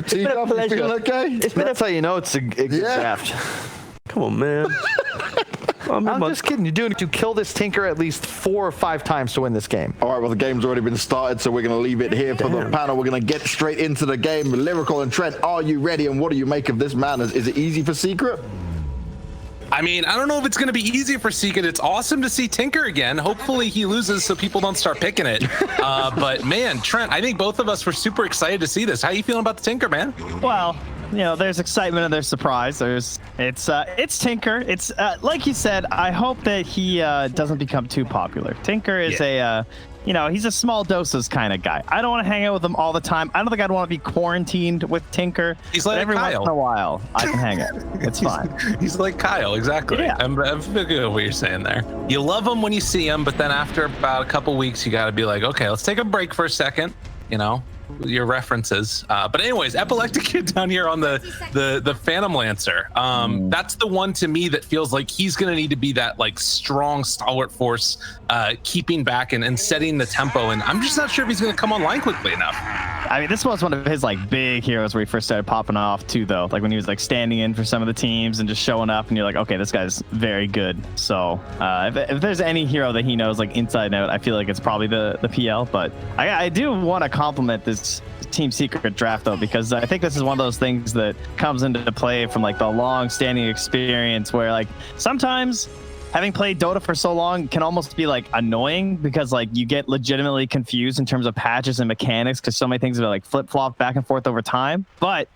Teacup, you feeling okay? That's how you know it's a good draft. Come on, man. I'm just kidding. You kill this Tinker at least 4 or 5 times to win this game. All right, well, the game's already been started, so we're going to leave it here for the panel. We're going to get straight into the game. Lyrical and Trent, are you ready? And what do you make of this man? Is it easy for Secret? I mean, I don't know if it's going to be easy for Secret. It's awesome to see Tinker again. Hopefully he loses so people don't start picking it. But man, Trent, I think both of us were super excited to see this. How are you feeling about the Tinker, man? Well, you know, there's excitement and there's surprise. It's Tinker. It's like you said, I hope that he doesn't become too popular. Tinker is he's a small doses kind of guy. I don't want to hang out with him all the time. I don't think I'd want to be quarantined with Tinker. He's like every Kyle. Once in a while, I can hang out. It's fine. He's like Kyle, exactly. Yeah. I'm feeling what you're saying there. You love him when you see him, but then after about a couple weeks, you got to be like, okay, let's take a break for a second. You know, your references. But anyways, Epileptic Kid down here on the Phantom Lancer. That's the one to me that feels like he's going to need to be that like strong stalwart force, keeping back and setting the tempo. And I'm just not sure if he's going to come online quickly enough. I mean, this was one of his like big heroes where he first started popping off too, though. Like when he was like standing in for some of the teams and just showing up, and you're like, okay, this guy's very good. So if there's any hero that he knows like inside and out, I feel like it's probably the PL. But I do want to compliment this Team Secret draft though, because I think this is one of those things that comes into play from like the long-standing experience where like sometimes having played Dota for so long can almost be like annoying because like you get legitimately confused in terms of patches and mechanics because so many things are like flip-flop back and forth over time. But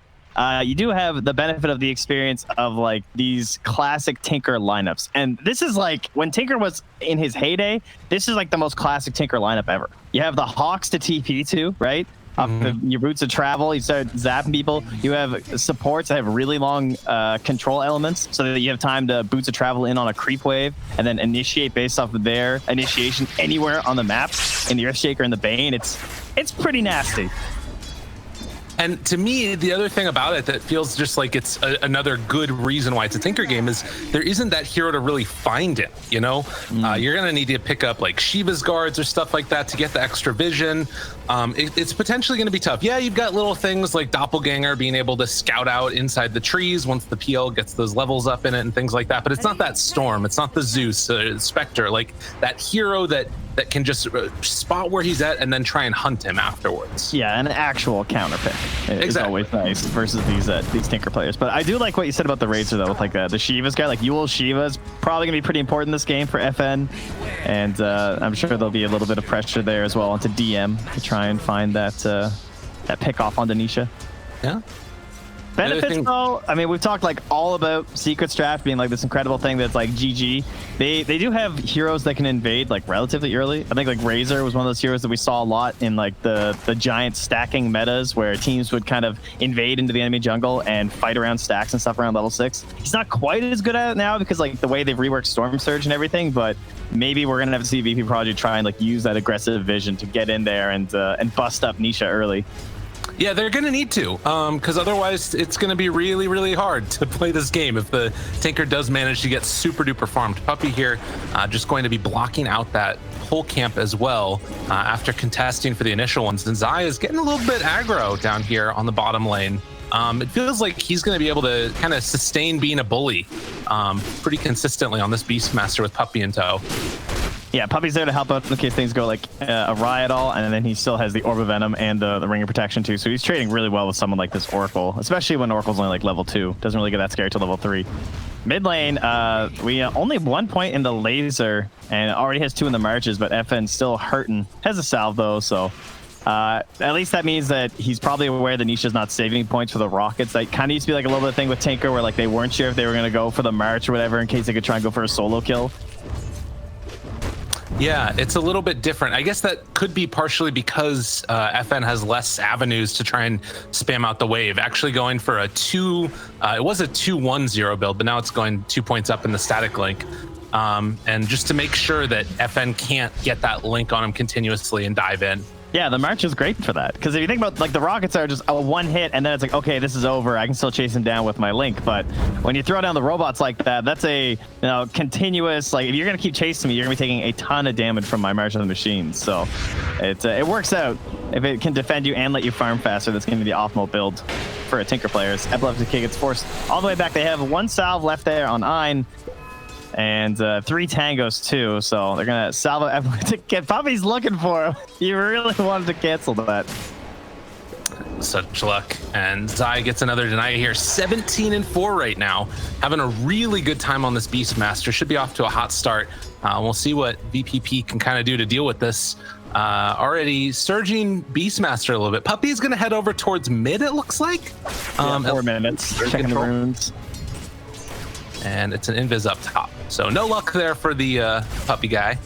you do have the benefit of the experience of like these classic Tinker lineups. And this is like when Tinker was in his heyday, this is like the most classic Tinker lineup ever. You have the Hawks to TP to, right? Your boots of travel, you start zapping people. You have supports that have really long control elements so that you have time to boots of travel in on a creep wave and then initiate based off of their initiation anywhere on the map in the Earthshaker and the Bane. It's pretty nasty. And to me, the other thing about it that feels just like it's another good reason why it's a Tinker game is there isn't that hero to really find it, you know? You're going to need to pick up like Shiva's guards or stuff like that to get the extra vision. It's potentially going to be tough. Yeah, you've got little things like Doppelganger being able to scout out inside the trees once the PL gets those levels up in it and things like that. But it's not that Storm. It's not the Zeus, Spectre, like that hero that can just spot where he's at and then try and hunt him afterwards. Yeah, an actual counter pick is always nice versus these Tinker players. But I do like what you said about the Razor though, with like the Shiva's guy. Like Yule Shiva's probably gonna be pretty important in this game for FN, and I'm sure there'll be a little bit of pressure there as well onto DM to try and find that pick off on Denisha. Yeah. Benefits though, I mean, we've talked like all about Secret's draft being like this incredible thing that's like GG. They do have heroes that can invade like relatively early. I think like Razor was one of those heroes that we saw a lot in like the giant stacking metas where teams would kind of invade into the enemy jungle and fight around stacks and stuff around level 6. He's not quite as good at it now because like the way they've reworked Storm Surge and everything, but maybe we're gonna have to see vp.prodigy try and like use that aggressive vision to get in there and bust up Nisha early. Yeah, they're going to need to, because otherwise it's going to be really, really hard to play this game if the Tinker does manage to get super duper farmed. Puppy here just going to be blocking out that whole camp as well after contesting for the initial ones. And Zai is getting a little bit aggro down here on the bottom lane. It feels like he's going to be able to kind of sustain being a bully pretty consistently on this Beastmaster with Puppy in tow. Yeah, Puppy's there to help out in case things go like awry at all, and then he still has the Orb of Venom and the Ring of Protection too, so he's trading really well with someone like this Oracle, especially when Oracle's only like level 2. Doesn't really get that scary till level 3. Mid lane, we only 1 point in the laser, and already has 2 in the marches, but FN's still hurting. Has a salve though, so at least that means that he's probably aware that Nisha's not saving points for the rockets. That kind of used to be like a little bit of thing with Tinker where like they weren't sure if they were going to go for the march or whatever in case they could try and go for a solo kill. Yeah, it's a little bit different. I guess that could be partially because FN has less avenues to try and spam out the wave. Actually going for a it was a 2-1-0 build, but now it's going 2 points up in the static link. And just to make sure that FN can't get that link on him continuously and dive in. Yeah, the March is great for that. Because if you think about, like, the rockets are just a one hit, and then it's like, okay, this is over. I can still chase him down with my Link. But when you throw down the robots like that, that's a continuous, like, if you're going to keep chasing me, you're going to be taking a ton of damage from my March of the Machines. So it works out. If it can defend you and let you farm faster, that's going to be the optimal build for a Tinker players. Epileptic Kid gets forced all the way back. They have one salve left there on Ein. And 3 tangos too, so they're gonna salvo Epileptic Kid. Puppy's looking for him. You really wanted to cancel that. Such luck. And Zai gets another deny here. 17-4 right now. Having a really good time on this Beastmaster. Should be off to a hot start. We'll see what VPP can kind of do to deal with this. Already surging Beastmaster a little bit. Puppy's gonna head over towards mid, it looks like. 4 minutes. Checking the runes. And it's an invis up top. So no luck there for the puppy guy.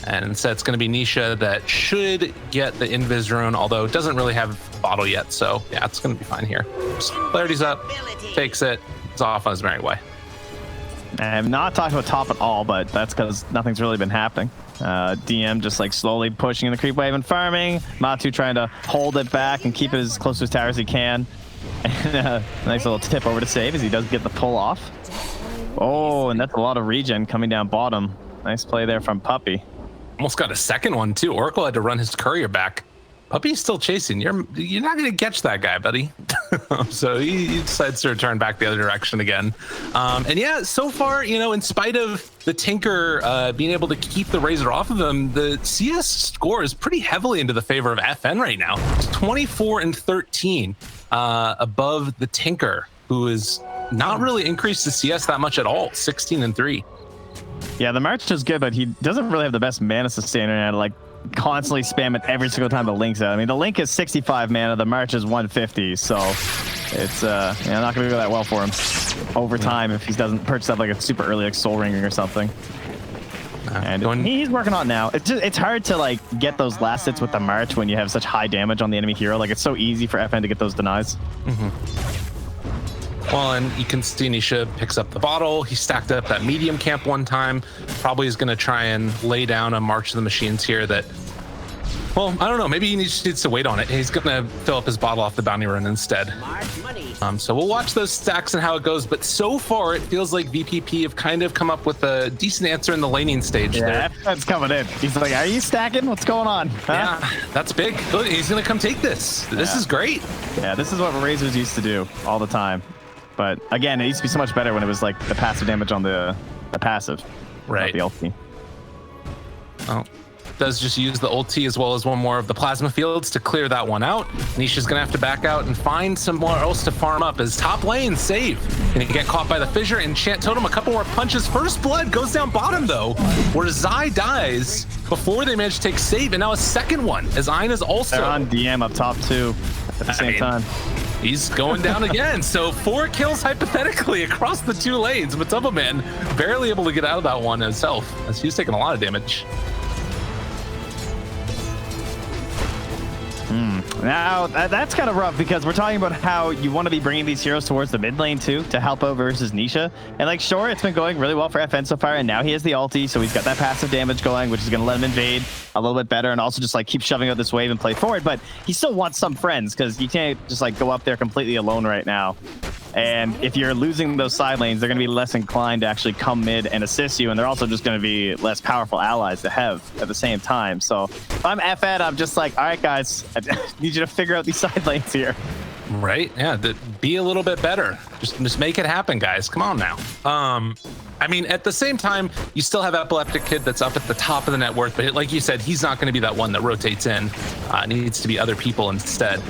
And instead it's going to be Nisha that should get the invis rune, although it doesn't really have bottle yet. So yeah, it's going to be fine here. Polarity's up, takes it, it's off on his merry way. I'm not talking about top at all, but that's because nothing's really been happening. DM just like slowly pushing in the creep wave and farming. Matu trying to hold it back and keep it as close to his tower as he can. And nice little tip over to save as he does get the pull off. Oh, and that's a lot of regen coming down bottom. Nice play there from Puppy. Almost got a second one too. Oracle had to run his courier back. Puppy's still chasing. You're not going to catch that guy, buddy. So he decides to return back the other direction again. And yeah, so far, in spite of the Tinker being able to keep the Razor off of him, the CS score is pretty heavily into the favor of FN right now. It's 24-13 above the Tinker, who is not really increased the CS that much at all. 16-3. Yeah, the March is good, but he doesn't really have the best mana sustainer and like constantly spam it every single time the Link's out. I mean, the Link is 65 mana, the March is 150, so it's not going to go that well for him over time if he doesn't purchase up like a super early like Soul Ring or something. And he's working on it now. It's hard to like get those last hits with the March when you have such high damage on the enemy hero. Like it's so easy for FN to get those denies. Well, and you can see Nisha picks up the bottle. He stacked up that medium camp one time. Probably is going to try and lay down a March of the Machines here that, well, I don't know. Maybe he needs to wait on it. He's going to fill up his bottle off the bounty run instead. So we'll watch those stacks and how it goes. But so far, it feels like VPP have kind of come up with a decent answer in the laning stage there. That's coming in. He's like, are you stacking? What's going on? Huh? Yeah, that's big. Look, he's going to come take this. This is great. Yeah, this is what Razors used to do all the time. But again, it used to be so much better when it was like the passive damage on the passive, right? Not the ulti. Oh, does just use the ulti as well as one more of the plasma fields to clear that one out. Nisha's gonna have to back out and find somewhere else to farm up. His top lane save, and he get caught by the fissure. Enchant Totem, a couple more punches. First blood goes down bottom though, where Zai dies before they manage to take save, and now a second one as Ein is also they're on DM up top too at the same time. He's going down again. So 4 kills hypothetically across the 2 lanes. Matubba Man barely able to get out of that one himself as he's taking a lot of damage. Now, that's kind of rough because we're talking about how you want to be bringing these heroes towards the mid lane too to help out versus Nisha. And like, sure, it's been going really well for FN so far, and now he has the ulti, so he's got that passive damage going, which is going to let him invade a little bit better and also just like keep shoving out this wave and play forward. But he still wants some friends because you can't just like go up there completely alone right now. And if you're losing those side lanes, they're going to be less inclined to actually come mid and assist you. And they're also just going to be less powerful allies to have at the same time. So if I'm FN, I'm just like, all right, guys, I need you to figure out these side lanes here. Right. Yeah. Be a little bit better. Just make it happen, guys. Come on now. I mean, at the same time, you still have Epileptic Kid that's up at the top of the net worth. But like you said, he's not going to be that one that rotates in. It needs to be other people instead.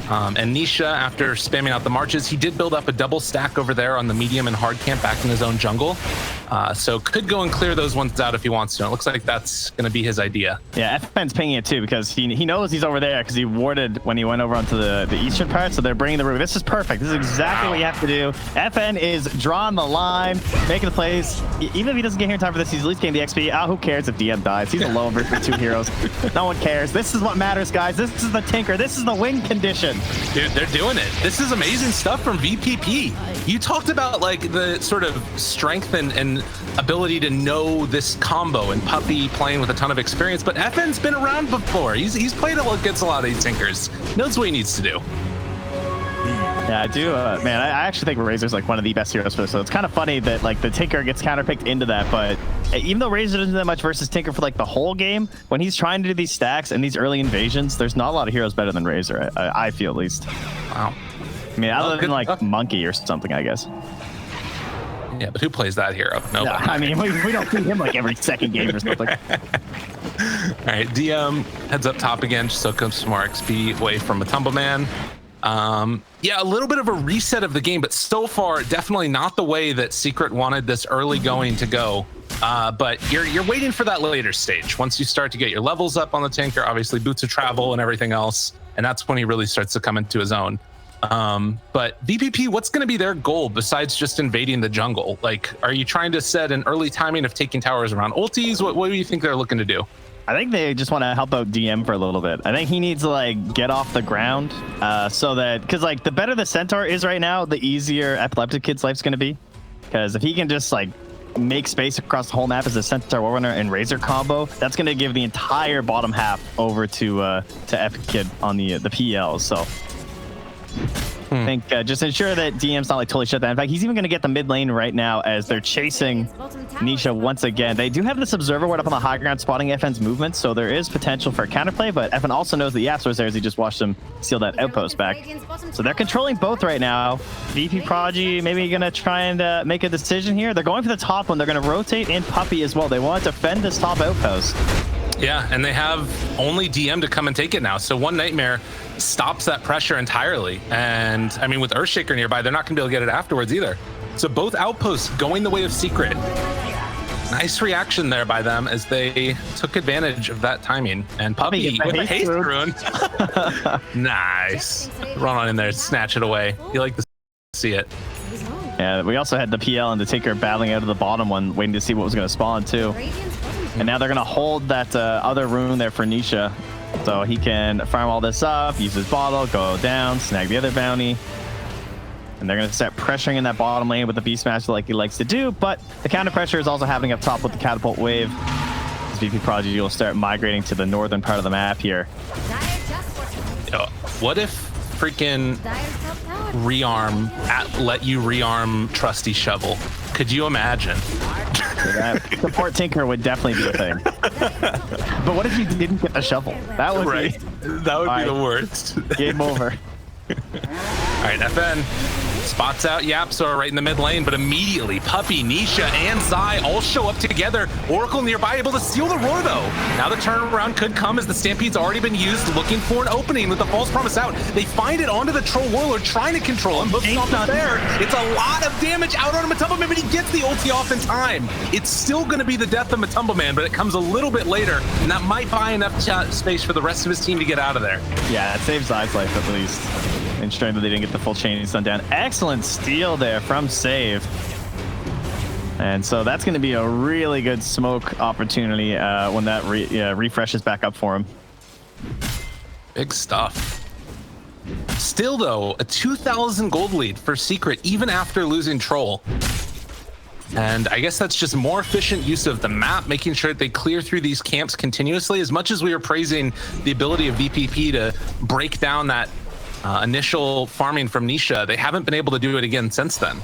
And Nisha, after spamming out the marches, he did build up a double stack over there on the medium and hard camp back in his own jungle. So could go and clear those ones out if he wants to. It looks like that's going to be his idea. Yeah, FN's pinging it too because he knows he's over there because he warded when he went over onto the eastern part. So they're bringing the room. This is perfect. This is exactly what you have to do. FN is drawing the line, making the plays. Even if he doesn't get here in time for this, he's at least getting the XP. Who cares if DM dies? He's alone versus 2 heroes. No one cares. This is what matters, guys. This is the Tinker. This is the win condition. Dude, they're doing it. This is amazing stuff from VPP. You talked about like the sort of strength and and ability to know this combo, and Puppy playing with a ton of experience. But FN's been around before. He's played against a lot of these Tinkers. Knows what he needs to do. Yeah, I do. Man, I actually think Razor's like one of the best heroes for this. So it's kind of funny that like the Tinker gets counterpicked into that. But even though Razor doesn't do that much versus Tinker for like the whole game, when he's trying to do these stacks and these early invasions, there's not a lot of heroes better than Razor. I feel at least. Wow. I mean, other than like Monkey or something, I guess. Yeah, but who plays that hero? Nobody. Yeah, I mean, we don't see him like every second game or something. All right, DM heads up top again, just soak up some more XP away from Matumba Man. Yeah, a little bit of a reset of the game, but so far definitely not the way that Secret wanted this early going to go. But you're waiting for that later stage. Once you start to get your levels up on the Tinker, obviously boots of travel and everything else, and that's when he really starts to come into his own. But VPP, what's going to be their goal besides just invading the jungle? Like, are you trying to set an early timing of taking towers around ultis? What do you think they're looking to do? I think they just want to help out DM for a little bit. I think he needs to like get off the ground so that, because like the better the Centaur is right now, the easier Epileptic Kid's life's going to be. Because if he can just like make space across the whole map as a Centaur Warrunner and Razor combo, that's going to give the entire bottom half over to Epic Kid on the PL. So I think just ensure that DM's not like totally shut down. In fact, he's even going to get the mid lane right now as they're chasing Nisha once again. They do have this observer ward up on the high ground spotting FN's movements, so there is potential for counterplay, but FN also knows the Yaps was there as he just watched him steal that outpost back. So they're controlling both right now. vp.prodigy maybe going to try and make a decision here. They're going for the top one. They're going to rotate in Puppy as well. They want to defend this top outpost. Yeah, and they have only DM to come and take it now. So one Nightmare stops that pressure entirely. And I mean, with Earthshaker nearby, they're not going to be able to get it afterwards either. So both outposts going the way of Secret. Nice reaction there by them as they took advantage of that timing. And Puppy with the haste rune. Nice. Run on in there, snatch it away. You like to see it. Yeah, we also had the PL and the Tinker battling out of the bottom one, waiting to see what was going to spawn too. And now they're going to hold that other rune there for Nisha. So he can farm all this up, use his bottle, go down, snag the other bounty. And they're going to start pressuring in that bottom lane with the Beastmaster like he likes to do. But the counter pressure is also happening up top with the Catapult Wave. As vp.prodigy will start migrating to the northern part of the map here. Yo, what if freaking rearm let you rearm Trusty Shovel? Could you imagine? Support Tinker would definitely be a thing. But what if you didn't get the shovel? That would be the worst. Game over. All right, FN spots out Yapsor right in the mid lane, but immediately Puppy, Nisha, and Zai all show up together. Oracle nearby, able to steal the roar though. Now the turnaround could come as the Stampede's already been used, looking for an opening with the false promise out. They find it onto the Troll Warlord, trying to control him. Hook's not there. It's a lot of damage out on Matumba Man, but he gets the ulti off in time. It's still going to be the death of Matumba Man, but it comes a little bit later, and that might buy enough space for the rest of his team to get out of there. Yeah, it saves Zai's life at least. Ensuring that they didn't get the full chain sun down. Excellent steal there from Save. And so that's going to be a really good smoke opportunity when that refreshes back up for him. Big stuff. Still, though, a 2,000 gold lead for Secret, even after losing Troll. And I guess that's just more efficient use of the map, making sure that they clear through these camps continuously. As much as we were praising the ability of VPP to break down that initial farming from Nisha, they haven't been able to do it again since then.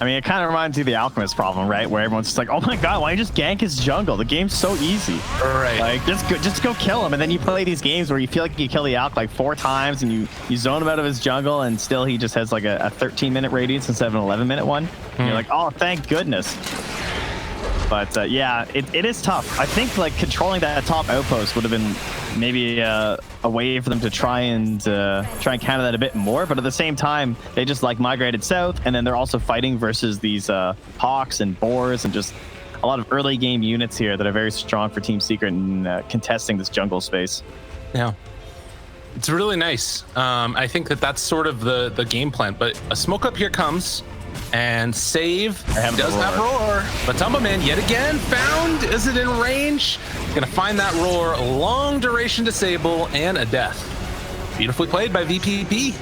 I mean, it kind of reminds you of the Alchemist problem, right? Where everyone's just like, oh my god, why don't you just gank his jungle? The game's so easy. Right. Like, just go kill him. And then you play these games where you feel like you kill the Alch like 4 times and you zone him out of his jungle and still he just has like a 13-minute radius instead of an 11-minute one. And you're like, oh, thank goodness. But yeah, it is tough. I think like controlling that top outpost would have been maybe a way for them to try and counter that a bit more. But at the same time, they just like migrated south, and then they're also fighting versus these hawks and boars and just a lot of early game units here that are very strong for Team Secret in contesting this jungle space. Yeah. It's really nice. I think that's sort of the game plan. But a smoke up here comes. And Save does have roar. Matumba Man yet again found. Is it in range? Gonna find that roar. Long duration disable and a death. Beautifully played by VPP.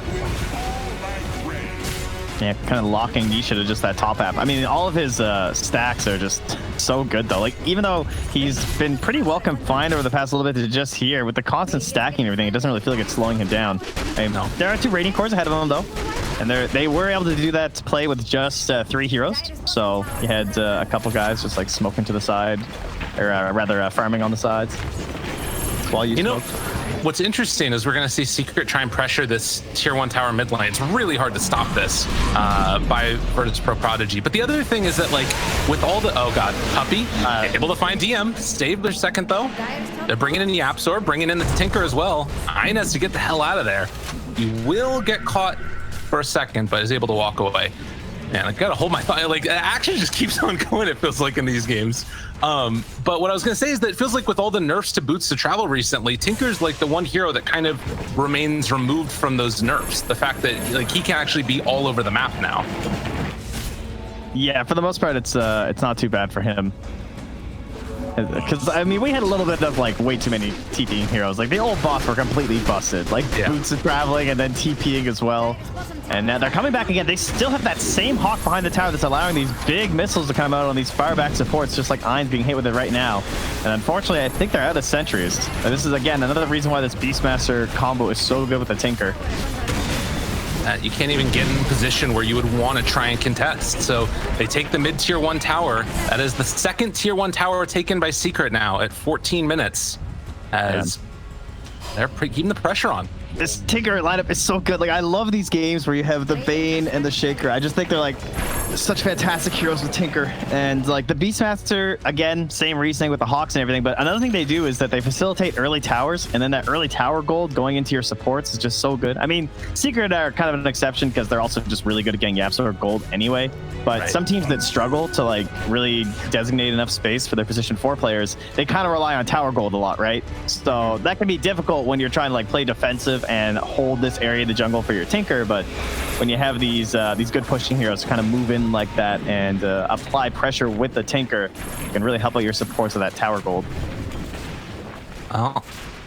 Yeah, kind of locking Nisha to just that top half. I mean, all of his stacks are just so good, though. Like, even though he's been pretty well confined over the past little bit to just here, with the constant stacking and everything, it doesn't really feel like it's slowing him down. No. There are 2 rating cores ahead of him, though. And they were able to do that play with just 3 heroes. So you had a couple guys just like smoking to the side, or rather farming on the sides. While you know, what's interesting is we're going to see Secret try and pressure this tier 1 tower mid lane. It's really hard to stop this by vp.prodigy. But the other thing is that, like, with all the... Oh, God. Puppy able to find DM. Saved their second, though. They're bringing in the Yapsor, bringing in the Tinker as well. Ein has to get the hell out of there. You will get caught for a second, but is able to walk away. Man, I gotta hold my thought. Like, action just keeps on going, it feels like, in these games. But what I was gonna say is that it feels like with all the nerfs to boots to travel recently, Tinker's like the one hero that kind of remains removed from those nerfs. The fact that, like, he can actually be all over the map now. Yeah, for the most part, it's not too bad for him. Because, I mean, we had a little bit of, like, way too many TPing heroes. Like, the old boss were completely busted. Like, boots of traveling and then TPing as well. And now they're coming back again. They still have that same Hawk behind the tower that's allowing these big missiles to come out on these fireback supports, just like Ein's being hit with it right now. And unfortunately, I think they're out of sentries. And this is, again, another reason why this Beastmaster combo is so good with the Tinker. You can't even get in a position where you would want to try and contest. So they take the mid tier 1 tower. That is the second tier 1 tower taken by Secret now at 14 minutes, as they're keeping the pressure on. This Tinker lineup is so good. Like, I love these games where you have the Bane and the Shaker. I just think they're like such fantastic heroes with Tinker. And like the Beastmaster, again, same reasoning with the Hawks and everything. But another thing they do is that they facilitate early towers, and then that early tower gold going into your supports is just so good. I mean, Secret are kind of an exception because they're also just really good at getting Yapsor or gold anyway. But some teams that struggle to like really designate enough space for their position 4 players, they kind of rely on tower gold a lot, right? So that can be difficult when you're trying to like play defensive and hold this area of the jungle for your Tinker. But when you have these good pushing heroes to kind of move in like that and apply pressure with the Tinker, it can really help out your supports with that tower gold. Oh,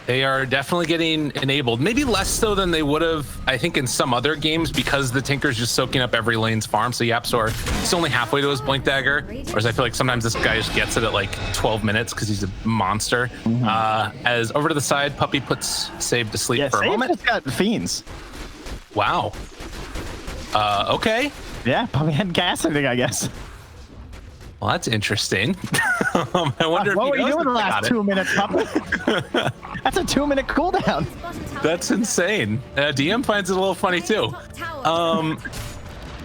they are definitely getting enabled. Maybe less so than they would have, I think, in some other games, because the Tinker's just soaking up every lane's farm. So Yapsor is only halfway to his Blink Dagger, whereas I feel like sometimes this guy just gets it at like 12 minutes because he's a monster. As over to the side, Puppy puts Save to sleep for a moment. Just got Fiends. Wow. Okay. Yeah, Puppy hadn't cast anything, I guess. Well, that's interesting. I wonder if what were you doing the last 2 minutes, Puppy? That's a 2-minute cooldown. That's insane. DM finds it a little funny too.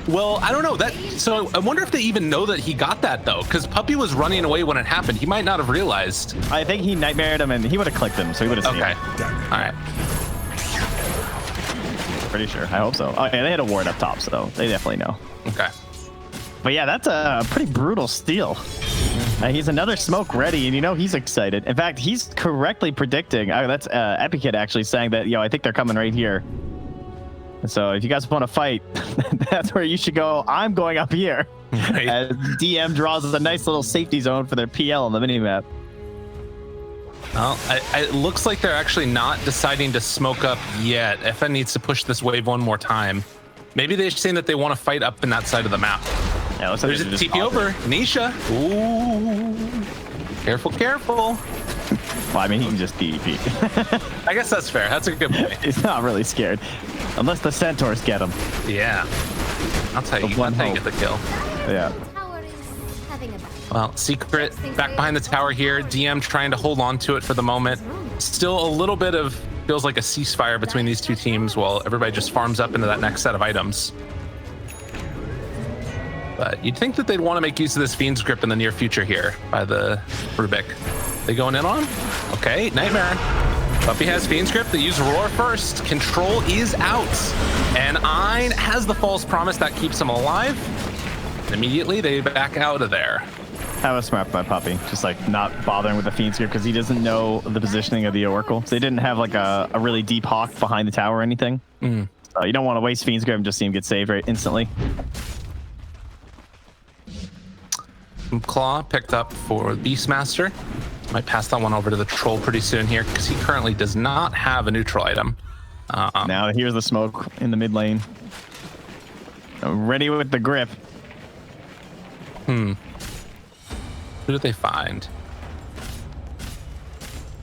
Well, I don't know that. So I wonder if they even know that he got that though, because Puppy was running away when it happened. He might not have realized. I think he nightmared him, and he would have clicked him, so he would have seen it. All right. Pretty sure. I hope so. Oh yeah, they had a ward up top, so they definitely know. Okay. But yeah, that's a pretty brutal steal. He's another smoke ready, and you know he's excited. In fact, he's correctly predicting. That's Epikid actually saying that, I think they're coming right here. So if you guys want to fight, that's where you should go. I'm going up here. Right. As DM draws a nice little safety zone for their PL on the minimap. Well, it looks like they're actually not deciding to smoke up yet. FN needs to push this wave one more time. Maybe they're saying that they want to fight up in that side of the map. Yeah, looks like there's a TP over. Nisha. Ooh. Careful, careful. Well, I mean, he can just DDP. I guess that's fair. That's a good point. He's not really scared. Unless the Centaurs get him. Yeah. That's how you get the kill. Yeah. Well, Secret back behind the tower here. DM trying to hold on to it for the moment. Still a little bit of, feels like a ceasefire between these two teams while everybody just farms up into that next set of items. But you'd think that they'd want to make use of this Fiend's Grip in the near future here by the Rubik. They going in on? Okay, Nightmare. Puppy has Fiend's Grip. They use Roar first. Control is out. And Ein has the false promise that keeps him alive. And immediately they back out of there. That was smart by Puppy. Just like not bothering with the Fiend's Grip because he doesn't know the positioning of the Oracle. So they didn't have like a really deep Hawk behind the tower or anything. So you don't want to waste Fiend's Grip and just see him get saved right instantly. Claw picked up for Beastmaster. Might pass that one over to the Troll pretty soon here because he currently does not have a neutral item. Now here's the smoke in the mid lane. ready with the grip. Who did they find?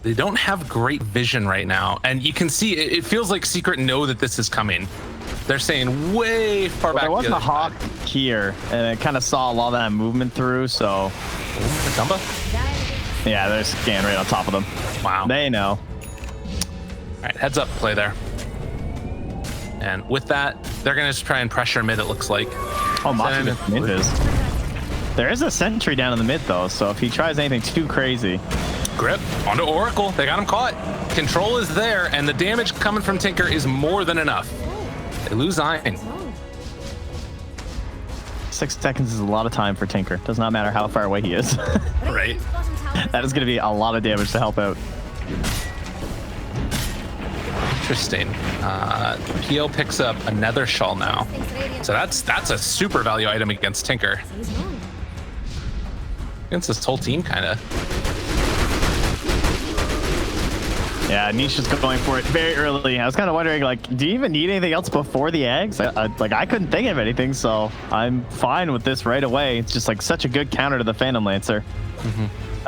They don't have great vision right now, and you can see it feels like Secret know that this is coming. They're saying way far back. There wasn't a hawk here, and it kind of saw a lot of that movement through. So, yeah, there's a scan right on top of them. Wow, they know. All right, heads up play there. And with that, they're gonna just try and pressure mid. It looks like. Oh, mid is. There is a sentry down in the mid though, so if he tries anything too crazy. Grip onto Oracle. They got him caught. Control is there, and the damage coming from Tinker is more than enough. They lose Iron. 6 seconds is a lot of time for Tinker. Does not matter how far away he is. Right. That is going to be a lot of damage to help out. Interesting. PO picks up another shawl now, so that's a super value item against Tinker. Against this whole team, kind of. Yeah, Nisha's going for it very early. I was kind of wondering, like, do you even need anything else before the eggs? I couldn't think of anything, so I'm fine with this right away. It's just like such a good counter to the Phantom Lancer.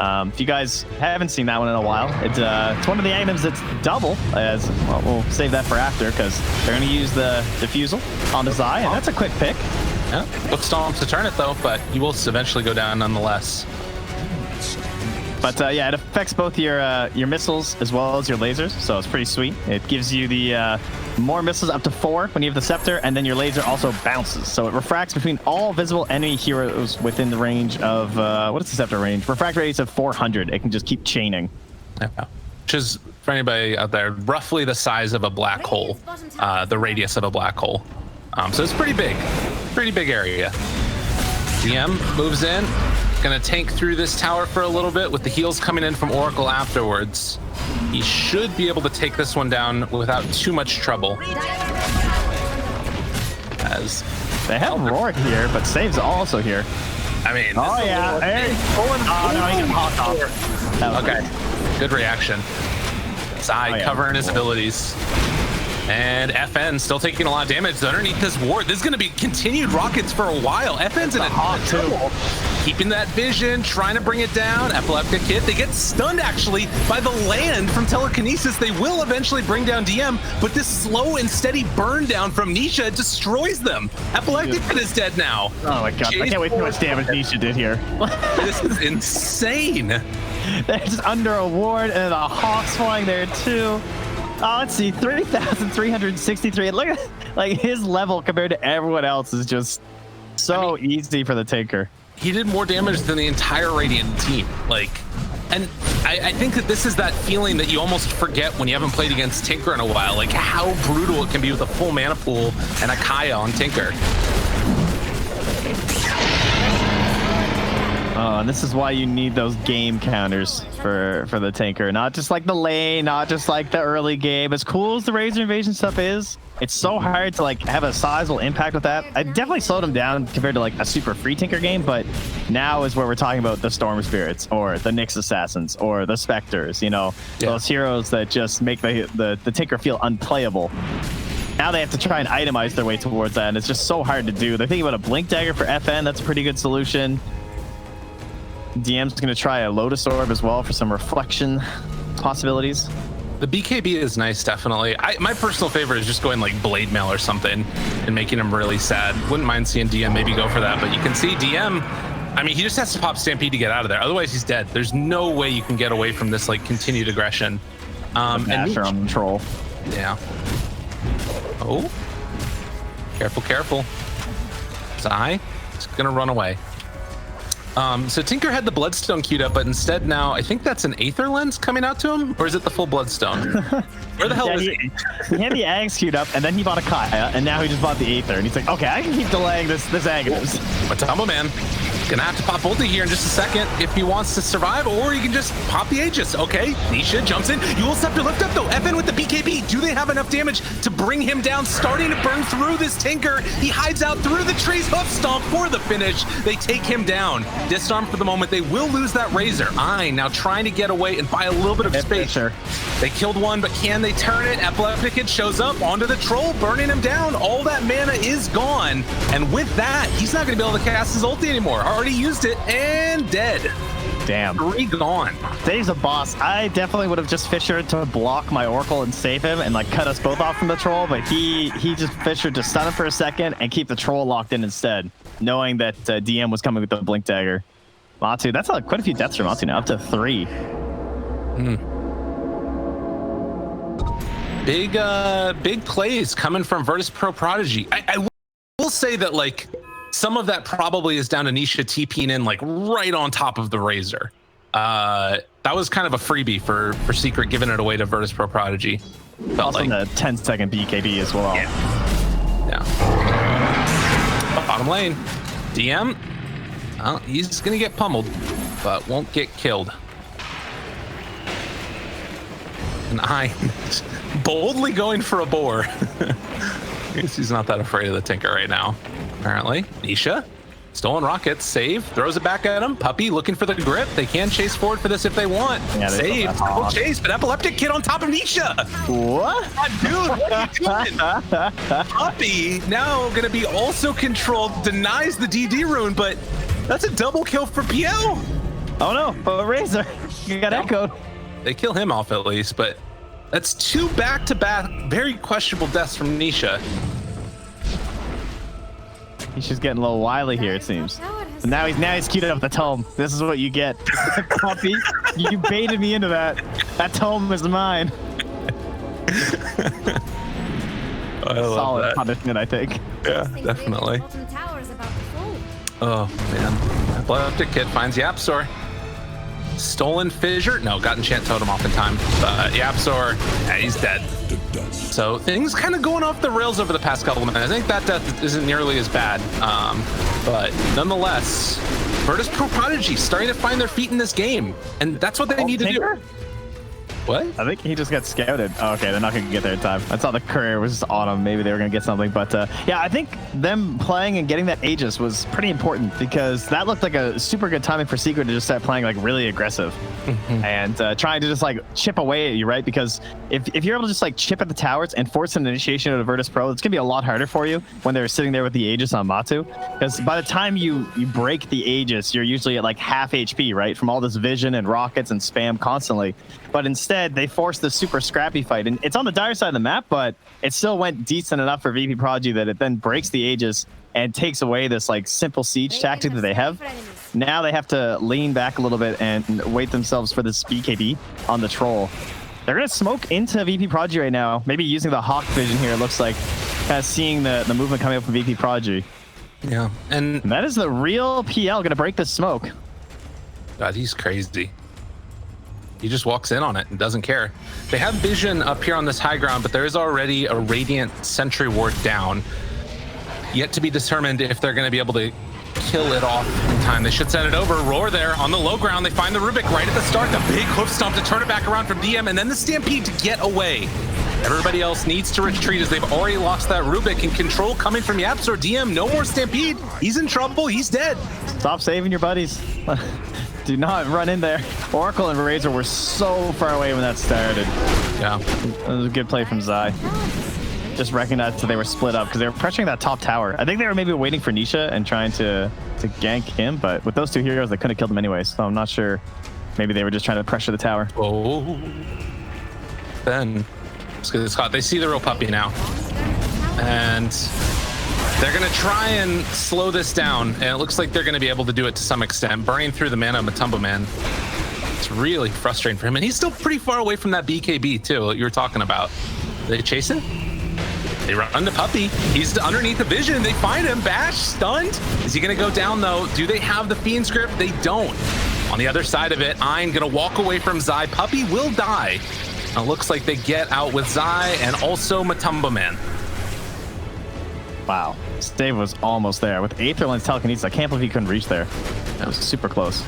If you guys haven't seen that one in a while, it's one of the items that's double. As well, we'll save that for after because they're going to use the diffusal on the Zai, and that's a quick pick. Yeah, looks Stomp to turn it though, but you will eventually go down nonetheless. But yeah, it affects both your missiles as well as your lasers, so it's pretty sweet. It gives you the more missiles up to 4 when you have the scepter, and then your laser also bounces. So it refracts between all visible enemy heroes within the range of what is the scepter range? Refract radius of 400. It can just keep chaining. Yeah. Which is, for anybody out there, roughly the size of a black hole, the radius of a black hole. So it's pretty big area. DM moves in. Gonna tank through this tower for a little bit with the heals coming in from Oracle afterwards. He should be able to take this one down without too much trouble. As they have Roar here, but Save's also here. I mean, oh yeah, hey. Oh no, he can hawk off. Okay, good reaction. Zai covering his abilities. And FN still taking a lot of damage underneath this ward. This is going to be continued rockets for a while. FN's in a hot trouble. Keeping that vision, trying to bring it down. Epileptic hit. They get stunned actually by the land from telekinesis. They will eventually bring down DM, but this slow and steady burn down from Nisha destroys them. Epileptic hit is dead now. Oh my god, I can't wait how much damage Nisha did here. This is insane. They're just under a ward and a Hawk's flying there too. Oh, let's see, 3,363. Look at like his level compared to everyone else is just so easy for the Tinker. He did more damage than the entire Radiant team. And I think that this is that feeling that you almost forget when you haven't played against Tinker in a while, like how brutal it can be with a full mana pool and a Kaya on Tinker. Oh, and this is why you need those game counters for the Tinker. Not just like the lane, not just like the early game. As cool as the Razor Invasion stuff is, it's so hard to like have a sizable impact with that. I definitely slowed him down compared to like a super free Tinker game, but now is where we're talking about the Storm Spirits or the Nyx Assassins or the Spectres, you know, those heroes that just make the Tinker feel unplayable. Now they have to try and itemize their way towards that, and it's just so hard to do. They're thinking about a Blink Dagger for FN. That's a pretty good solution. DM's going to try a Lotus Orb as well for some reflection possibilities. The BKB is nice, definitely. My personal favorite is just going like Blade Mail or something and making him really sad. Wouldn't mind seeing DM maybe go for that, but you can see DM, I mean, he just has to pop Stampede to get out of there. Otherwise, he's dead. There's no way you can get away from this like continued aggression. And Asher on control. Yeah. Oh. Careful, careful. Zai is going to run away. So Tinker had the Bloodstone queued up, but instead now I think that's an Aether Lens coming out to him, or is it the full Bloodstone? Where the hell is he? He had the Ags queued up, and then he bought a Kaya, and now he just bought the Aether, and he's like, okay, I can keep delaying this Agnes. Matamba Man. Gonna have to pop ulti here in just a second if he wants to survive, or he can just pop the Aegis. Okay, Nisha jumps in. Yule Scepter lift up though. FN with the BKB. Do they have enough damage to bring him down? Starting to burn through this Tinker. He hides out through the trees. Hoof stomp for the finish. They take him down. Disarmed for the moment. They will lose that Razor. Ein now trying to get away and buy a little bit of space. They killed one, but can they turn it? Epileptic Kid shows up onto the troll, burning him down. All that mana is gone. And with that, he's not going to be able to cast his ulti anymore. Already used it and dead. Damn. 3 gone. Dave's a boss. I definitely would have just Fisher to block my Oracle and save him and like cut us both off from the troll, but he just Fisher to stun him for a second and keep the troll locked in instead, knowing that DM was coming with the Blink Dagger. Matu, that's quite a few deaths for Matu now, up to 3. Big plays coming from vp.prodigy. I will say that like some of that probably is down to Nisha TPing in like right on top of the Razor. That was kind of a freebie for Secret, giving it away to vp.prodigy. Also like the 10-second BKB as well. Yeah. Bottom lane. DM. Well, he's gonna get pummeled, but won't get killed. And I boldly going for a boar. I guess he's not that afraid of the Tinker right now, apparently. Nisha, stolen rockets, save, throws it back at him. Puppy looking for the grip. They can chase forward for this if they want. Yeah, save, double chase, but Epileptic Kid on top of Nisha. What? Dude, what are you doing? Puppy now gonna be also controlled, denies the DD rune, but that's a double kill for PL. Oh no, but Razor, you got echoed. They kill him off at least, but that's 2 back-to-back very questionable deaths from Nisha. He's just getting a little wily here, it seems. But now he's queued up the tome. This is what you get. Puppy, you baited me into that. That tome is mine. Solid punishment, I think. Yeah, definitely. Oh man, Epileptic Kid finds Yapsor. Stolen Fissure? No, got Enchant Totem off in time. Yapsor, yeah, he's dead. So things kind of going off the rails over the past couple of minutes. I think that death isn't nearly as bad. But nonetheless, vp.prodigy starting to find their feet in this game. And that's what they need to do. What? I think he just got scouted. Oh, okay, they're not going to get there in time. I saw the courier was on him. Maybe they were going to get something. But yeah, I think them playing and getting that Aegis was pretty important because that looked like a super good timing for Secret to just start playing like really aggressive and trying to just like chip away at you, right? Because if you're able to just like chip at the towers and force an initiation of Virtus Pro, it's going to be a lot harder for you when they're sitting there with the Aegis on Matu. Because by the time you break the Aegis, you're usually at like half HP, right? From all this vision and rockets and spam constantly. But instead, they forced the super scrappy fight. And it's on the dire side of the map, but it still went decent enough for vp.prodigy that it then breaks the Aegis and takes away this like simple siege tactic that they have. Now they have to lean back a little bit and wait themselves for this BKB on the troll. They're going to smoke into vp.prodigy right now, maybe using the Hawk vision here, it looks like, kind of seeing the movement coming up from vp.prodigy. Yeah, and that is the real PL going to break the smoke. God, he's crazy. He just walks in on it and doesn't care. They have vision up here on this high ground, but there is already a Radiant Sentry Ward down. Yet to be determined if they're going to be able to kill it off in time. They should send it over. Roar there on the low ground. They find the Rubik right at the start. The big hoof stomp to turn it back around from DM, and then the Stampede to get away. Everybody else needs to retreat as they've already lost that Rubik, and control coming from Yapsor. DM, no more Stampede. He's in trouble. He's dead. Stop saving your buddies. Do not run in there. Oracle and Razor were so far away when that started. Yeah. That was a good play from Zai. Just recognized that they were split up because they were pressuring that top tower. I think they were maybe waiting for Nisha and trying to gank him, but with those two heroes, they couldn't have killed him anyway, so I'm not sure. Maybe they were just trying to pressure the tower. Oh. Then, Scott, they see the real puppy now. And they're going to try and slow this down, and it looks like they're going to be able to do it to some extent, burning through the mana of Matumba Man. It's really frustrating for him, and he's still pretty far away from that BKB, too, that you were talking about. Are they chasing? They run to Puppy. He's underneath the vision. They find him. Bash, stunned. Is he going to go down, though? Do they have the Fiend script? They don't. On the other side of it, Ein going to walk away from Zai. Puppy will die. It looks like they get out with Zai and also Matumba Man. Wow. Save was almost there. With Aetherland's telekinesis, I can't believe he couldn't reach there. That was super close.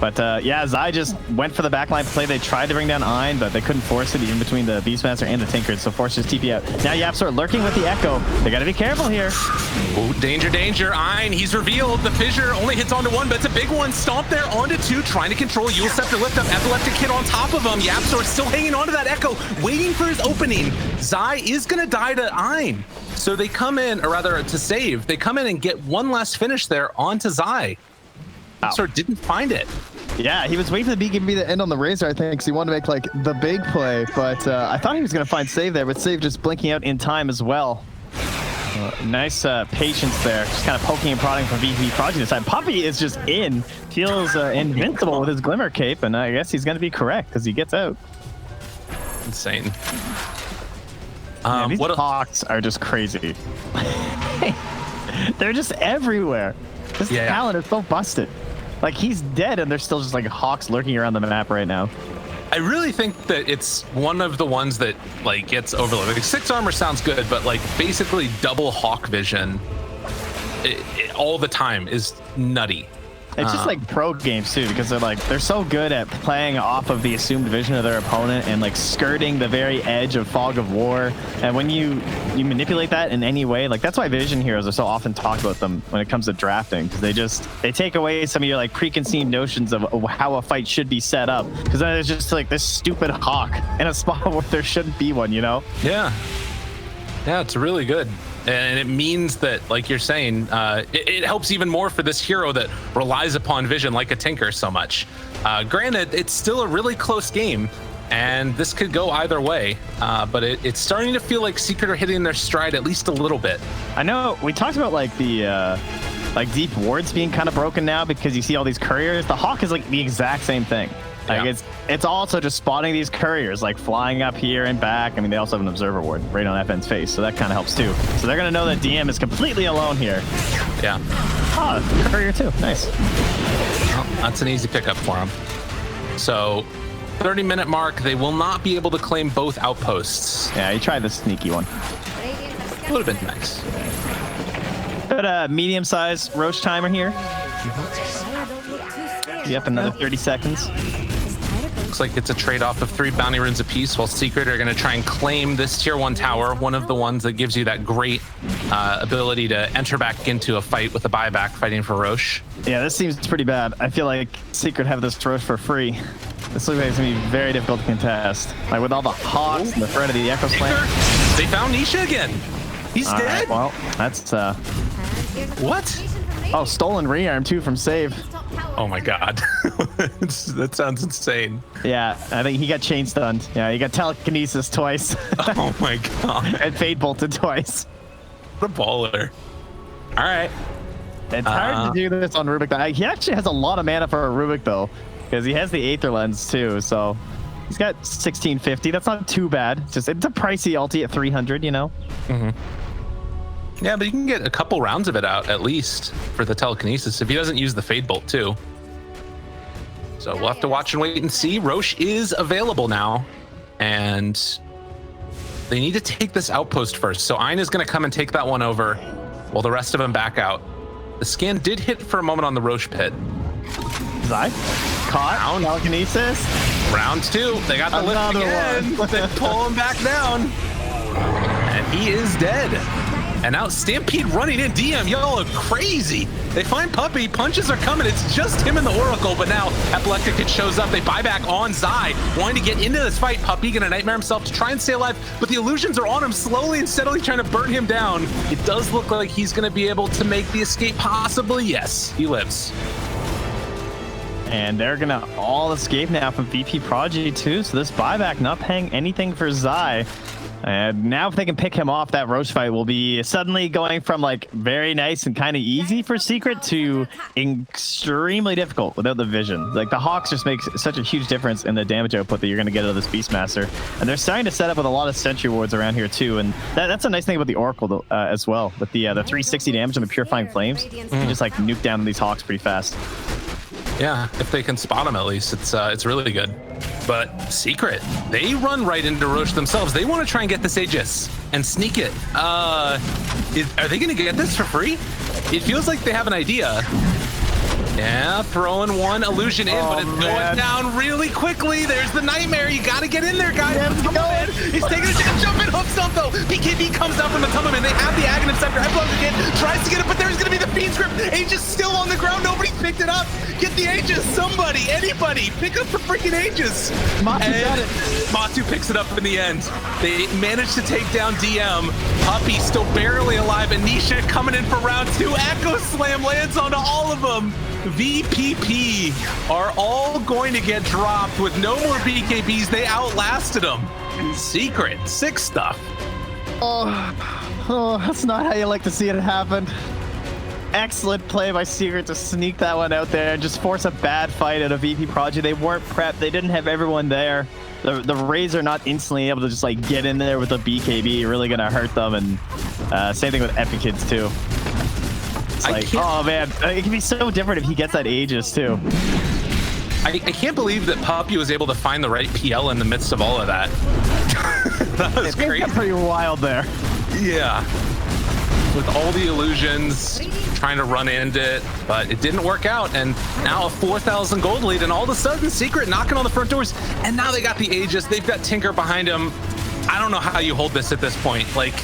But yeah, Zai just went for the backline play. They tried to bring down Ein, but they couldn't force it even between the Beastmaster and the Tinker, so forces TP out. Now YapzOr lurking with the Echo. They got to be careful here. Oh, danger, danger. Ein, he's revealed. The fissure only hits onto one, but it's a big one. Stomp there onto two, trying to control Yule Scepter lift up. Epileptic hit on top of him. YapzOr still hanging onto that Echo, waiting for his opening. Zai is going to die to Ein. So they come in, or rather to save, they come in and get one last finish there onto Zai. YapzOr didn't find it. Yeah, he was waiting for the BKB to end on the Razor, I think, because he wanted to make like the big play, but I thought he was going to find Save there, but Save just blinking out in time as well. Nice patience there, just kind of poking and prodding from vp.prodigy this time. Puppey is just in, feels invincible with his Glimmer Cape, and I guess he's going to be correct because he gets out. Insane. These Hawks are just crazy. They're just everywhere. This talent is so busted. Like, he's dead, and there's still just, like, Hawks lurking around the map right now. I really think that it's one of the ones that, like, gets overlooked. Like, 6 armor sounds good, but, like, basically double Hawk vision all the time is nutty. It's just like pro games too, because they're so good at playing off of the assumed vision of their opponent and like skirting the very edge of Fog of War. And when you manipulate that in any way, like that's why vision heroes are so often talked about them when it comes to drafting, because they take away some of your like preconceived notions of how a fight should be set up. Because then there's just like this stupid Hawk in a spot where there shouldn't be one, you know? Yeah, it's really good. And it means that, like you're saying, it helps even more for this hero that relies upon vision like a Tinker so much. Granted, it's still a really close game, and this could go either way, but it's starting to feel like Secret are hitting their stride at least a little bit. I know we talked about like the like deep wards being kind of broken now because you see all these couriers. The Hawk is like the exact same thing. Like it's also just spotting these couriers like flying up here and back. I mean, they also have an observer ward right on FN's face, so that kind of helps too. So they're gonna know that DM is completely alone here. Yeah. Oh, courier too. Nice. Well, that's an easy pickup for them. So 30-minute mark, they will not be able to claim both outposts. Yeah, you tried the sneaky one. It would have been nice. But medium-sized Roche timer here. Yep, another 30 seconds. Looks like it's a trade-off of 3 bounty runes apiece, while Secret are going to try and claim this tier 1 tower, one of the ones that gives you that great ability to enter back into a fight with a buyback fighting for Roche. Yeah, this seems pretty bad. I feel like Secret have this Roche for free. This looks like it's going to be very difficult to contest. Like with all the Hawks and the threat of the Echo Slam. They found Nisha again. He's dead. Right, well, that's what? Oh, stolen rearm too from Save. Oh my god. That sounds insane. Yeah, I think he got chain stunned. Yeah, he got telekinesis twice. Oh my god. And fade bolted twice. What a baller. All right. It's hard to do this on Rubik. He actually has a lot of mana for a Rubik though, because he has the Aether Lens too. So he's got 1650. That's not too bad. It's a pricey ulti at 300, you know? Mm-hmm. Yeah, but you can get a couple rounds of it out at least for the telekinesis if he doesn't use the Fade Bolt too. So we'll have to watch and wait and see. Roche is available now, and they need to take this outpost first. So Ein is going to come and take that one over while the rest of them back out. The scan did hit for a moment on the Roche pit. Zai caught telekinesis. Round 2. They got the lift again. They pull him back down, and he is dead. And now Stampede running in. DM, y'all are crazy. They find Puppey. Punches are coming. It's just him and the Oracle. But now Epileptic Hit shows up. They buy back on Zai, wanting to get into this fight. Puppey gonna nightmare himself to try and stay alive, but the illusions are on him, slowly and steadily trying to burn him down. It does look like he's gonna be able to make the escape, possibly. Yes, he lives. And they're gonna all escape now from vp.prodigy too. So this buyback not paying anything for Zai. And now if they can pick him off, that Roche fight will be suddenly going from like very nice and kind of easy for Secret to extremely difficult without the vision. Like the Hawks just makes such a huge difference in the damage output that you're going to get out of this Beastmaster. And they're starting to set up with a lot of Sentry Wards around here too. And that's a nice thing about the Oracle as well. With the 360 damage and the Purifying Flames, you can just like nuke down these Hawks pretty fast. Yeah, if they can spot him at least, it's really good. But Secret, they run right into Roche themselves. They want to try and get this Aegis and sneak it. Are they going to get this for free? It feels like they have an idea. Yeah, throwing one illusion in, but it's going down really quickly. There's the nightmare. You got to get in there, guys. He's taking a chance, jumping hooks up though. BKB comes down from the Tumbleman. They have the Aghanim Scepter. Headblows again, tries to get it, but there's going to be the Fiend's Grip. Aegis still on the ground. Nobody picked it up. Get the Aegis. Somebody, anybody, pick up the freaking Aegis. Matu got it. Matu picks it up in the end. They managed to take down DM. Puppy still barely alive, and Nisha coming in for round 2. Echo Slam lands onto all of them. VPP are all going to get dropped with no more BKBs. They outlasted them. Secret, sick stuff. Oh, that's not how you like to see it happen. Excellent play by Secret to sneak that one out there and just force a bad fight at a vp.prodigy. They weren't prepped. They didn't have everyone there. The Rays are not instantly able to just like get in there with a BKB. Really gonna hurt them. And same thing with Epic Kids too. It's like, oh man, it can be so different if he gets that Aegis too. I can't believe that Puppy was able to find the right PL in the midst of all of that. That was crazy. Pretty wild there. Yeah. With all the illusions, trying to run into it, but it didn't work out. And now a 4,000 gold lead, and all of a sudden Secret knocking on the front doors, and now they got the Aegis. They've got Tinker behind him. I don't know how you hold this at this point. Like,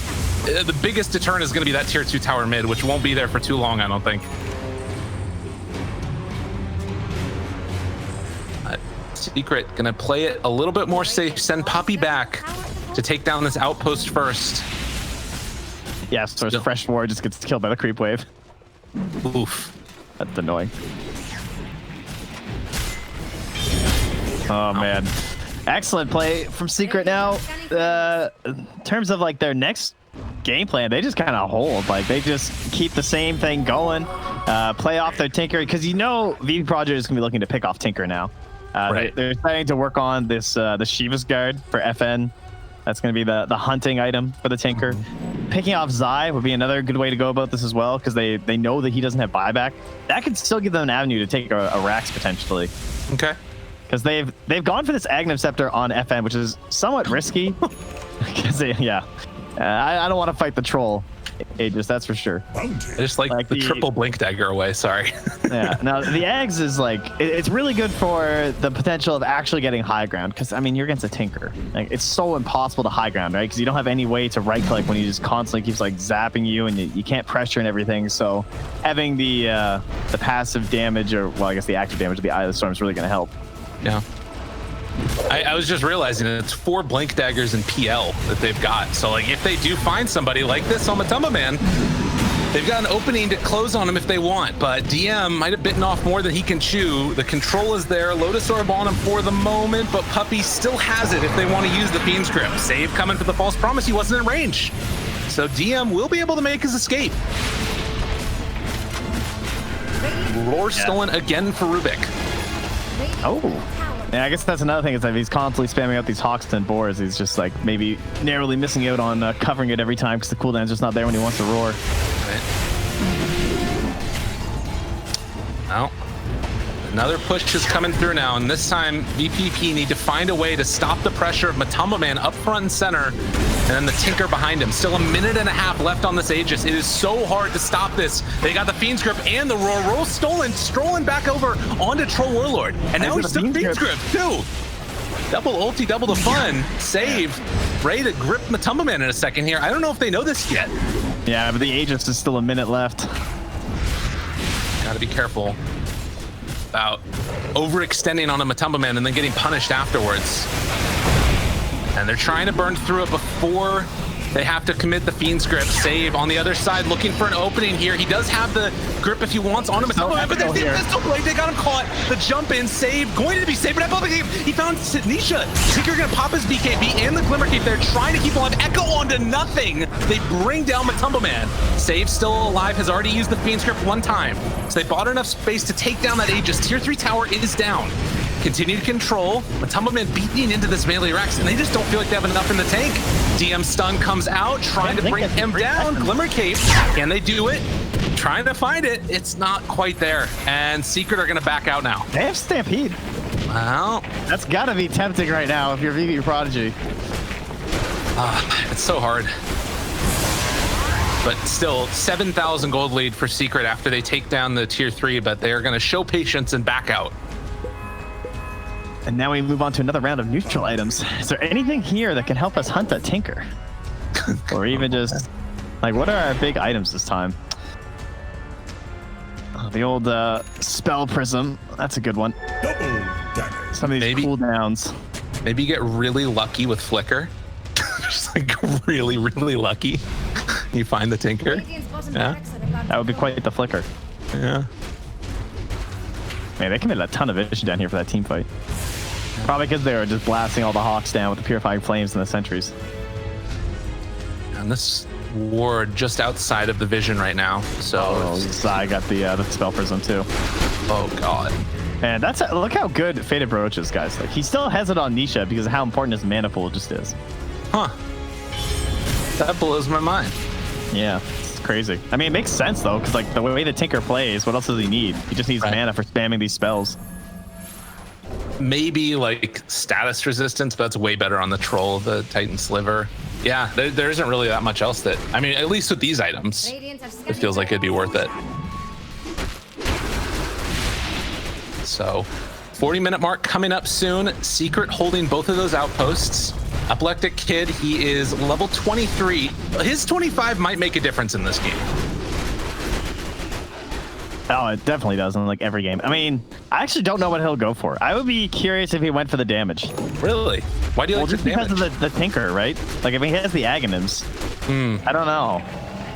the biggest deterrent is going to be that tier 2 tower mid, which won't be there for too long, I don't think. Secret going to play it a little bit more safe, send Puppy back to take down this outpost first. Yeah, so Fresh War just gets killed by the creep wave. Oof. That's annoying. Oh man. Excellent play from Secret now. In terms of like their next game plan, they just kind of hold. Like they just keep the same thing going. Play off their Tinker, because you know vp.prodigy is going to be looking to pick off Tinker now. Right. They're trying to work on this the Shiva's Guard for FN. That's going to be the hunting item for the Tinker. Picking off Zai would be another good way to go about this as well, because they know that he doesn't have buyback. That could still give them an avenue to take a Rax potentially. Okay. Because they've gone for this Aghanim Scepter on FN, which is somewhat risky. Because I don't want to fight the troll Aegis, that's for sure. I just like the triple blink dagger away, sorry. Yeah, now the Ags is like, it's really good for the potential of actually getting high ground, because I mean, you're against a Tinker. Like, it's so impossible to high ground, right? Because you don't have any way to right click when he just constantly keeps like zapping you, and you can't pressure and everything. So having the passive damage, or well, I guess the active damage of the Eye of the Storm is really going to help. Yeah. I was just realizing it's 4 blink daggers in PL that they've got. So like if they do find somebody like this on Matumba Man, they've got an opening to close on him if they want. But DM might have bitten off more than he can chew. The control is there. Lotus Orb on him for the moment, but Puppy still has it if they want to use the Fiend's Grip. Save coming for the false promise. He wasn't in range. So DM will be able to make his escape. Roar stolen again for Rubik. Oh. Yeah, I guess that's another thing, is that he's constantly spamming out these Hawks and Boars. He's just like maybe narrowly missing out on covering it every time, because the cooldown's just not there when he wants to roar. Right. Well, another push is coming through now, and this time VPP need to find a way to stop the pressure of Matumba Man up front and center, and then the Tinker behind him. Still 1.5 minutes left on this Aegis. It is so hard to stop this. They got the Fiend's Grip and the Roar. Roll stolen, strolling back over onto Troll Warlord. And now he's still Fiend's Grip too. Double ulti, double the fun. Save. Ready to grip Matumba Man in a second here. I don't know if they know this yet. Yeah, but the Aegis is still 1 minute left. Gotta be careful about overextending on a Matumba Man and then getting punished afterwards. And they're trying to burn through it before they have to commit the Fiend's Grip. Save on the other side, looking for an opening here. He does have the grip if he wants on him, but there's the pistol blade. They got him caught. The jump in, save, going to be saved, but he found Nisha. Tinker gonna pop his BKB and the Glimmer Cape. They're trying to keep alive. Echo onto nothing. They bring down Matumba Man. Save still alive, has already used the Fiend's Grip 1 time. So they bought enough space to take down that Aegis. Tier 3 tower is down. Continue to control. Matumba Man beating into this melee Rex, and they just don't feel like they have enough in the tank. DM stun comes out, trying to bring him down. Glimmer Cape, can they do it? Trying to find it. It's not quite there. And Secret are going to back out now. They have Stampede. Well, that's got to be tempting right now if you're vp.prodigy. It's so hard. But still, 7,000 gold lead for Secret after they take down the tier 3, but they are going to show patience and back out. And now we move on to another round of neutral items. Is there anything here that can help us hunt a Tinker? Or even just, like, what are our big items this time? Oh, the old Spell Prism. That's a good one. Some of these cooldowns. Maybe you get really lucky with Flicker. Just like really, really lucky. You find the Tinker. Yeah. That would be quite the Flicker. Yeah. Man, they committed a ton of vision down here for that team fight. Probably because they were just blasting all the Hawks down with the Purifying Flames and the Sentries. And this ward just outside of the vision right now. So I got the Spell Prism too. Oh god. And that's look how good Fated Broach is, guys. Like he still has it on Nisha because of how important his mana pool just is. Huh. That blows my mind. Yeah, it's crazy. I mean, it makes sense though, because like the way the Tinker plays, what else does he need? He just needs mana for spamming these spells. Maybe like status resistance, but that's way better on the Troll, the Titan Sliver. Yeah, there isn't really that much else that, I mean, at least with these items, it feels like it'd be worth it. So 40-minute mark coming up soon. Secret holding both of those outposts. Epileptic Kid, he is level 23. His 25 might make a difference in this game. Oh, it definitely does in like every game. I mean, I actually don't know what he'll go for. I would be curious if he went for the damage. Really? Why do you like the damage? Because of the Tinker, right? Like if he has the Aghanims. I don't know.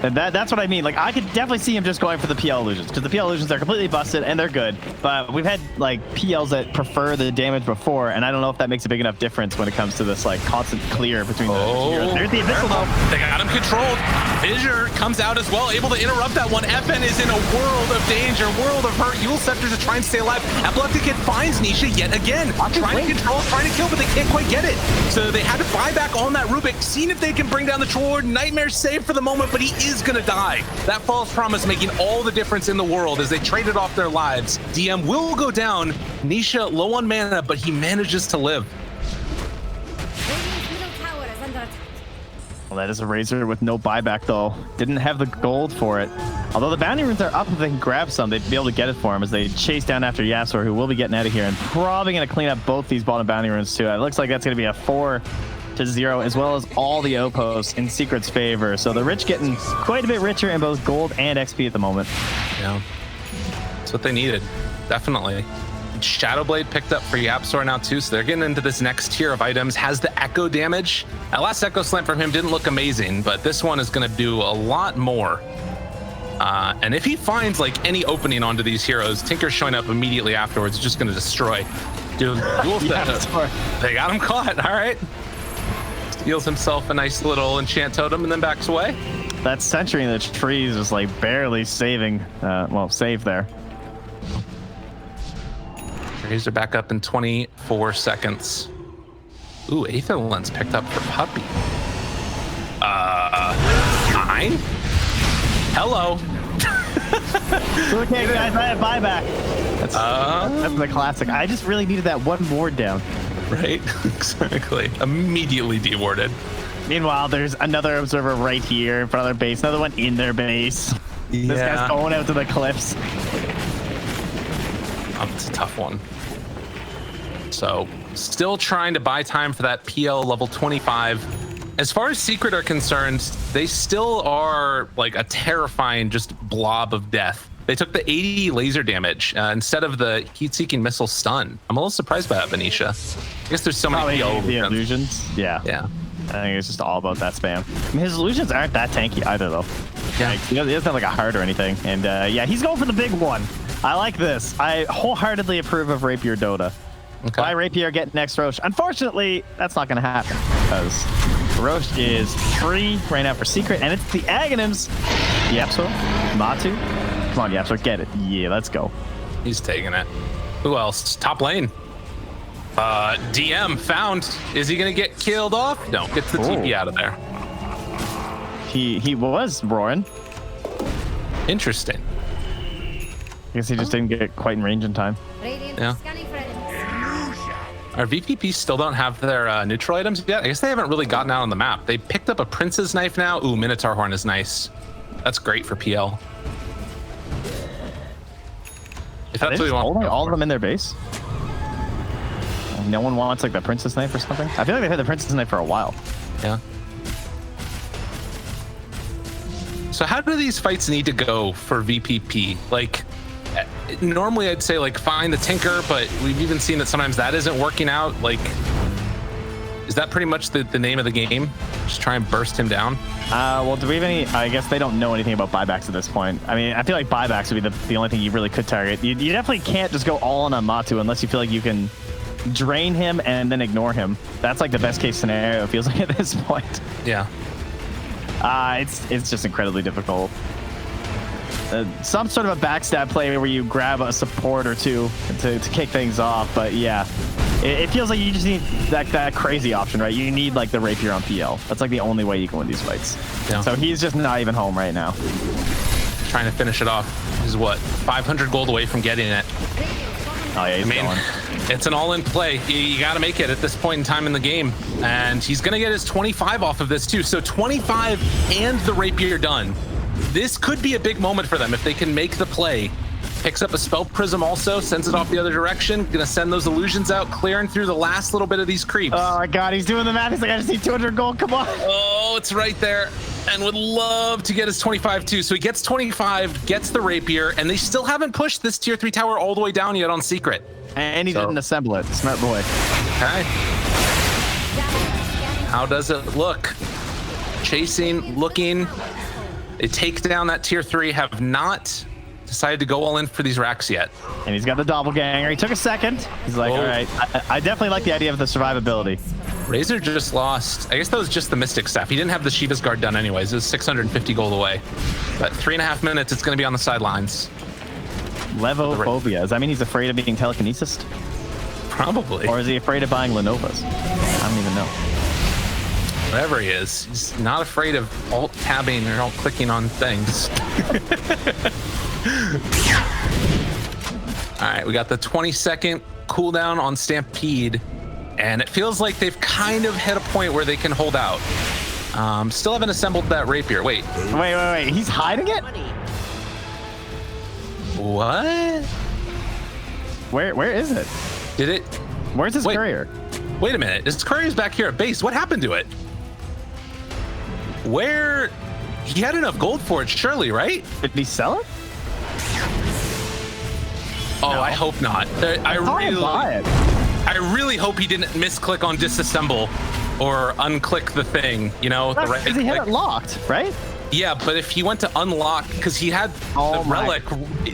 And that's what I mean. Like I could definitely see him just going for the PL illusions because the PL illusions are completely busted and they're good. But we've had like PLs that prefer the damage before, and I don't know if that makes a big enough difference when it comes to this like constant clear between the heroes. There's the Abyssal though. They got him controlled. Fissure comes out as well, able to interrupt that one. FN is in a world of danger, world of hurt. Yule Scepter to try and stay alive. Epileptic Kid finds Nisha yet again. Trying to control, trying to kill, but they can't quite get it. So they had to buy back on that Rubik, seeing if they can bring down the Troll. Nightmare saved for the moment, but he is gonna die. That false promise making all the difference in the world as they traded off their lives. DM will go down. Nisha low on mana, but he manages to live. Well, that is a Razor with no buyback though. Didn't have the gold for it. Although the bounty runes are up, if they can grab some, they'd be able to get it for him as they chase down after Yasuo, who will be getting out of here and probably going to clean up both these bottom bounty runes too. It looks like that's going to be a 4-0, as well as all the outposts in Secret's favor. So the rich getting quite a bit richer in both gold and XP at the moment. Yeah, that's what they needed, definitely. Shadowblade picked up for Yapzor now too, so they're getting into this next tier of items. Has the echo damage. That last echo slam from him didn't look amazing, but this one is going to do a lot more. And if he finds like any opening onto these heroes, Tinker's showing up immediately afterwards, just going to destroy. Dude, they got him caught. All right. Steals himself a nice little enchant totem and then backs away. That sentry in the trees is like barely saving, save there. Razor back up in 24 seconds. Ooh, Aether Lens picked up for Puppy. 9? Hello. Okay, guys, I have buyback. That's the classic. I just really needed that one ward down. Right? Exactly. Immediately dewarded. Meanwhile, there's another observer right here in front of their base. Another one in their base. Yeah. This guy's going out to the cliffs. Oh, it's a tough one. So, still trying to buy time for that PL level 25. As far as Secret are concerned, they still are like a terrifying just blob of death. They took the 80 laser damage instead of the heat-seeking missile stun. I'm a little surprised by that, Benicia. I guess there's so many PL the illusions. Yeah. I think it's just all about that spam. I mean, his illusions aren't that tanky either, though. Yeah. Like, he doesn't have like a heart or anything. And yeah, he's going for the big one. I like this. I wholeheartedly approve of Rapier Dota. Okay. Why Rapier get next Roche? Unfortunately, that's not going to happen because Roche is free right now for Secret, and it's the Aghanims. Yapzor, Matu. Come on, Yapzor, get it. Yeah, let's go. He's taking it. Who else? Top lane. DM found. Is he going to get killed off? No, gets the TP out of there. He was roaring. Interesting. I guess he just didn't get quite in range in time. Yeah. Our VPP still don't have their neutral items yet. I guess they haven't really gotten out on the map. They picked up a Prince's Knife now. Ooh, Minotaur Horn is nice. That's great for PL. If that's what you want. Holding all of them in their base. No one wants like the princess knife or something. I feel like they've had the princess knife for a while. Yeah. So how do these fights need to go for VPP? Like, normally I'd say like find the Tinker, but we've even seen that sometimes that isn't working out. Like, is that pretty much the name of the game? Just try and burst him down? Well, do we have any? I guess they don't know anything about buybacks at this point. I mean, I feel like buybacks would be the only thing you really could target. You definitely can't just go all in on Matu unless you feel like you can drain him and then ignore him. That's like the best case scenario, it feels like at this point. Yeah. It's just incredibly difficult. Some sort of a backstab play where you grab a support or two to kick things off, but yeah, it feels like you just need that crazy option, right? You need like the rapier on PL. That's like the only way you can win these fights. Yeah. So he's just not even home right now. Trying to finish it off. He's what, 500 gold away from getting it. Oh yeah, he's going. It's an all-in play. You got to make it at this point in time in the game. And he's going to get his 25 off of this too. So 25 and the rapier done. This could be a big moment for them if they can make the play. Picks up a spell prism also, sends it off the other direction. Gonna send those illusions out, clearing through the last little bit of these creeps. Oh my god, he's doing the math. He's like, I just need 200 gold, come on. Oh, it's right there. And would love to get his 25 too. So he gets 25, gets the rapier, and they still haven't pushed this tier 3 tower all the way down yet on secret. And he didn't assemble it. Smart boy. Okay. How does it look? Chasing, looking. They take down that tier 3, have not decided to go all in for these racks yet. And he's got the doppelganger. He took a second. He's like, all right, I definitely like the idea of the survivability. Razor just lost. I guess that was just the Mystic Staff. He didn't have the Shiva's Guard done anyways. It was 650 gold away. But 3.5 minutes, it's going to be on the sidelines. Levophobia. Does that mean he's afraid of being telekinesis? Probably. Or is he afraid of buying Lenovo's? I don't even know. Whatever he is, he's not afraid of alt-tabbing or alt-clicking on things. All right, we got the 20-second cooldown on Stampede, and it feels like they've kind of hit a point where they can hold out. Still haven't assembled that rapier. Wait. He's hiding it? What? Where is it? Did it? Where's his courier? Wait a minute. His courier's back here at base. What happened to it? Where? He had enough gold for it, surely, right? Did he sell it? Oh, no. I hope not. I really hope he didn't misclick on disassemble or unclick the thing, you know? The right click. He had it locked, right? Yeah, but if he went to unlock, because he had the relic,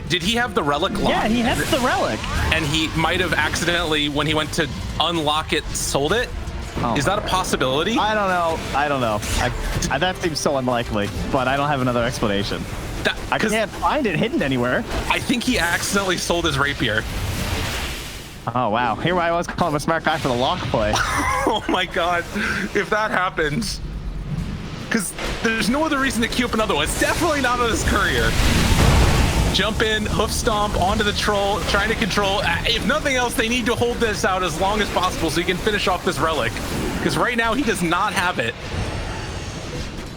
did he have the relic locked? Yeah, he has the relic. And he might have accidentally, when he went to unlock it, sold it? Is that a possibility? I don't know. That seems so unlikely, but I don't have another explanation. I can't find it hidden anywhere. I think he accidentally sold his rapier. Oh, wow. Here I was calling him a smart guy for the lock play. Oh, my God. If that happens. Because there's no other reason to queue up another one. It's definitely not on his courier. Jump in, hoof stomp onto the troll, trying to control. If nothing else, they need to hold this out as long as possible so he can finish off this relic. Because right now, he does not have it.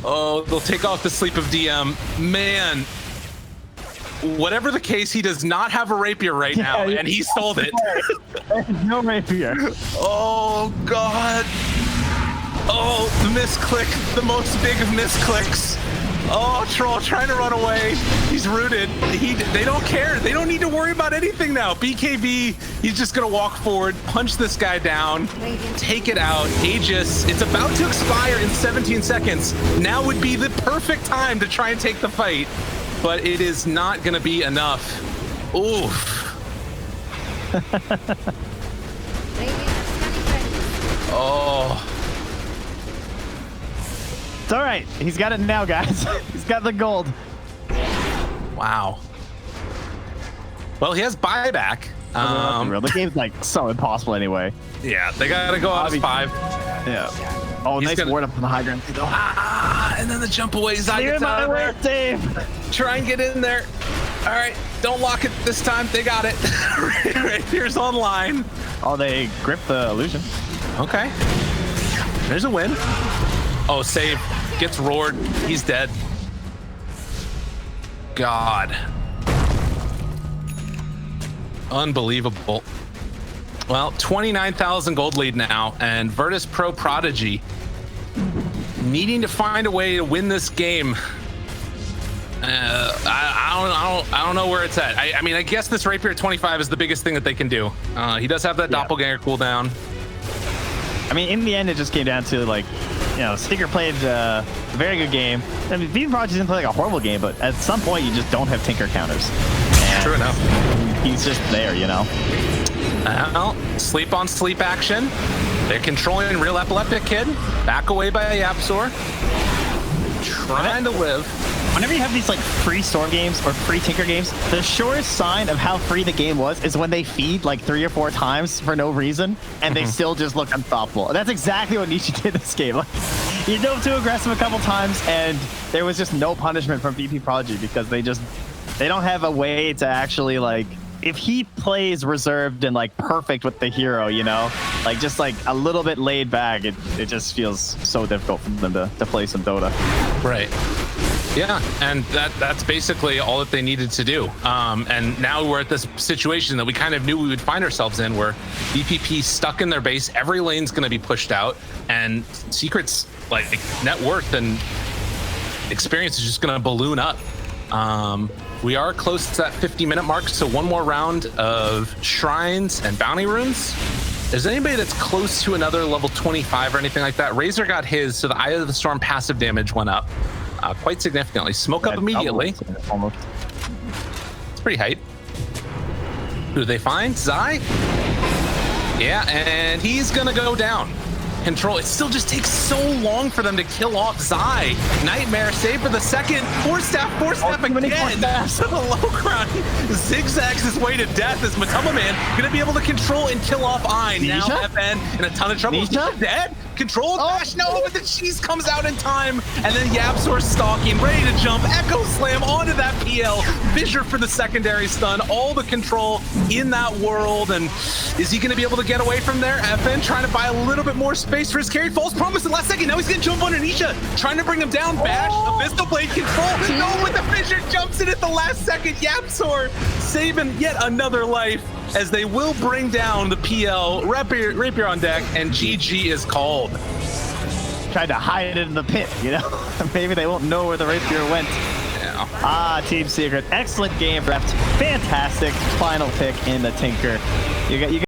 Oh, they'll take off the sleep of DM. Man. Whatever the case, he does not have a rapier right now, and he sold it. No rapier. Oh, God. Oh, the misclick, the most big of misclicks. Oh, troll trying to run away. He's rooted. They don't care. They don't need to worry about anything now. BKB, he's just gonna walk forward, punch this guy down, take it out. Aegis, it's about to expire in 17 seconds. Now would be the perfect time to try and take the fight, but it is not gonna be enough. Oof. Oh. It's all right. He's got it now, guys. He's got the gold. Wow. Well, he has buyback. The game's like so impossible anyway. Yeah, they gotta go out as 5. Yeah. Oh, nice ward up on the high ground. And then the jump away. Zai gets out of there. Dave. Try and get in there. All right, don't lock it this time. They got it. Rapier's online. Oh, they grip the illusion. Okay. There's a win. Oh, save. Gets roared. He's dead. God. Unbelievable. Well, 29,000 gold lead now, and vp.prodigy needing to find a way to win this game. I don't know where it's at. I mean, I guess this Rapier 25 is the biggest thing that they can do. He does have that doppelganger cooldown. I mean, in the end, it just came down to, like, you know, Stinger played a very good game. I mean, vp.prodigy didn't play like a horrible game, but at some point, you just don't have Tinker counters. And true enough. He's just there, you know? Well, sleep on sleep action. They're controlling Real Epileptic Kid. Back away by a Yapzor. Trying to live. Whenever you have these like free Storm games or free Tinker games, the surest sign of how free the game was is when they feed like 3 or 4 times for no reason, and they still just look unstoppable. And that's exactly what Nishi did this game. Like, he dove too aggressive a couple times, and there was just no punishment from vp.prodigy because they don't have a way to actually, like, if he plays reserved and like perfect with the hero, you know, like just like a little bit laid back, it just feels so difficult for them to play some Dota. Right. Yeah, and that's basically all that they needed to do. And now we're at this situation that we kind of knew we would find ourselves in, where VPP stuck in their base, every lane's going to be pushed out, and Secret's like net worth and experience is just going to balloon up. We are close to that 50-minute mark, so one more round of shrines and bounty runes. Is anybody that's close to another level 25 or anything like that? Razor got his, so the Eye of the Storm passive damage went up quite significantly. Smoke up immediately. Almost. It's pretty hype. Who do they find? Zai? Yeah, and he's gonna go down. Control. It still just takes so long for them to kill off Zai. Nightmare save for the second. Force staff again. So the low ground zigzags his way to death as Matama Man gonna be able to control and kill off Ein. Now FN in a ton of trouble. Nisha? Dead. Control dash. No, but the cheese comes out in time. And then Yapzor stalking, ready to jump. Echo slam onto that PL. Fissure for the secondary stun. All the control in that world. And is he gonna be able to get away from there? FN trying to buy a little bit more space for his carry. False promise in the last second. Now he's gonna jump on Anisha, trying to bring him down. Bash, Abyssal Blade control. No, but the Fissure jumps in at the last second. Yapzor saving yet another life as they will bring down the PL. Rapier on deck, and GG is called. Tried to hide it in the pit, you know? Maybe they won't know where the Rapier went. Yeah. Team Secret. Excellent game, Rept. Fantastic final pick in the Tinker. You got